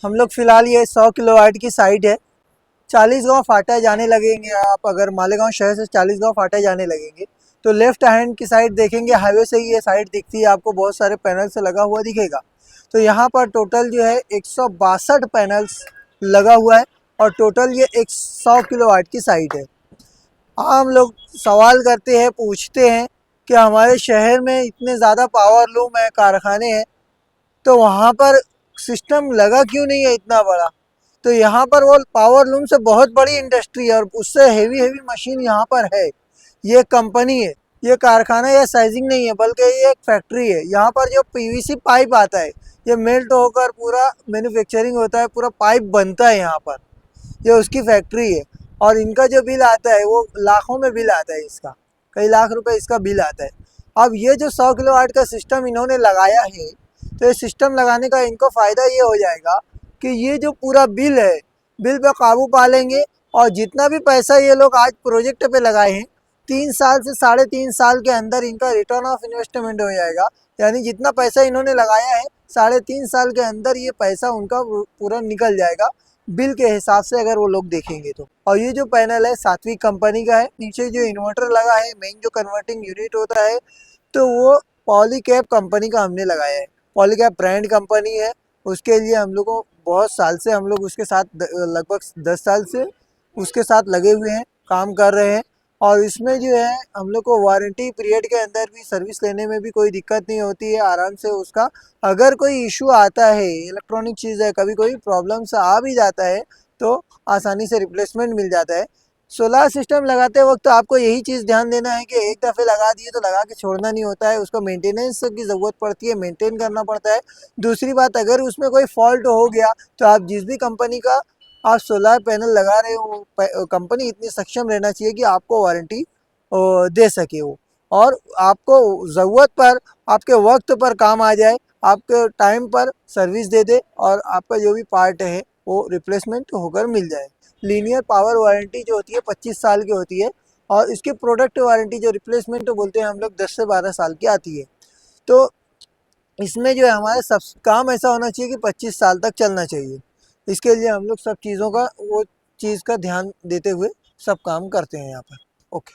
हम लोग फ़िलहाल ये 100 किलोवाट की साइट है। 40 गाँव फाटा जाने लगेंगे आप, अगर मालेगांव शहर से 40 गाँव फाटा जाने लगेंगे तो लेफ्ट हैंड की साइड देखेंगे, हाईवे से ही ये साइट दिखती है आपको, बहुत सारे पैनल से लगा हुआ दिखेगा। तो यहाँ पर टोटल जो है 162 पैनल्स लगा हुआ है और टोटल ये 100 किलोवाट की साइट है। हम लोग सवाल करते हैं, पूछते हैं कि हमारे शहर में इतने ज़्यादा पावर लूम है, कारखाने हैं, तो वहाँ पर सिस्टम लगा क्यों नहीं है इतना बड़ा। तो यहाँ पर वो पावर लूम से बहुत बड़ी इंडस्ट्री है और उससे हेवी हेवी मशीन यहाँ पर है। ये कंपनी है, ये कारखाना या साइजिंग नहीं है, बल्कि ये एक फैक्ट्री है। यहाँ पर जो पीवीसी पाइप आता है ये मेल्ट होकर पूरा मैन्युफैक्चरिंग होता है, पूरा पाइप बनता है यहाँ पर, ये उसकी फैक्ट्री है। और इनका जो बिल आता है वो लाखों में बिल आता है, इसका कई लाख रुपए इसका बिल आता है। अब ये जो 100 किलोवाट का सिस्टम इन्होंने लगाया है, तो ये सिस्टम लगाने का इनको फ़ायदा ये हो जाएगा कि ये जो पूरा बिल है, बिल पे काबू पा लेंगे। और जितना भी पैसा ये लोग आज प्रोजेक्ट पे लगाए हैं, 3 साल से 3.5 साल के अंदर इनका रिटर्न ऑफ इन्वेस्टमेंट हो जाएगा। यानी जितना पैसा इन्होंने लगाया है 3.5 साल के अंदर ये पैसा उनका पूरा निकल जाएगा, बिल के हिसाब से अगर वो लोग देखेंगे तो। और ये जो पैनल है सात्विक कंपनी का है। नीचे जो इन्वर्टर लगा है, मेन जो कन्वर्टिंग यूनिट होता है, तो वो पॉलीकैब कंपनी का हमने लगाया है। पॉलीकैब ब्रांड कंपनी है, उसके लिए हम लोग को बहुत साल से हम लोग उसके साथ लगभग 10 साल से उसके साथ लगे हुए हैं, काम कर रहे हैं। और इसमें जो है हम लोग को वारंटी पीरियड के अंदर भी सर्विस लेने में भी कोई दिक्कत नहीं होती है, आराम से उसका अगर कोई इशू आता है, इलेक्ट्रॉनिक चीज़ है, कभी कोई प्रॉब्लम्स आ भी जाता है तो आसानी से रिप्लेसमेंट मिल जाता है। सोलार सिस्टम लगाते वक्त तो आपको यही चीज़ ध्यान देना है कि एक दफ़े लगा दिए तो लगा के छोड़ना नहीं होता है, उसको मेंटेनेंस की ज़रूरत पड़ती है, मेंटेन करना पड़ता है। दूसरी बात, अगर उसमें कोई फॉल्ट हो गया तो आप जिस भी कंपनी का आप सोलार पैनल लगा रहे हो, कंपनी इतनी सक्षम रहना चाहिए कि आपको वारंटी दे सके वो, और आपको ज़रूरत पर, आपके वक्त पर काम आ जाए, आपके टाइम पर सर्विस दे दे और आपका जो भी पार्ट है वो रिप्लेसमेंट होकर मिल जाए। लीनियर पावर वारंटी जो होती है 25 साल की होती है, और इसकी प्रोडक्ट वारंटी जो रिप्लेसमेंट बोलते हैं हम लोग 10 से 12 साल की आती है। तो इसमें जो है हमारा सब काम ऐसा होना चाहिए कि 25 साल तक चलना चाहिए। इसके लिए हम लोग सब चीज़ों का वो चीज़ का ध्यान देते हुए सब काम करते हैं यहाँ पर। ओके।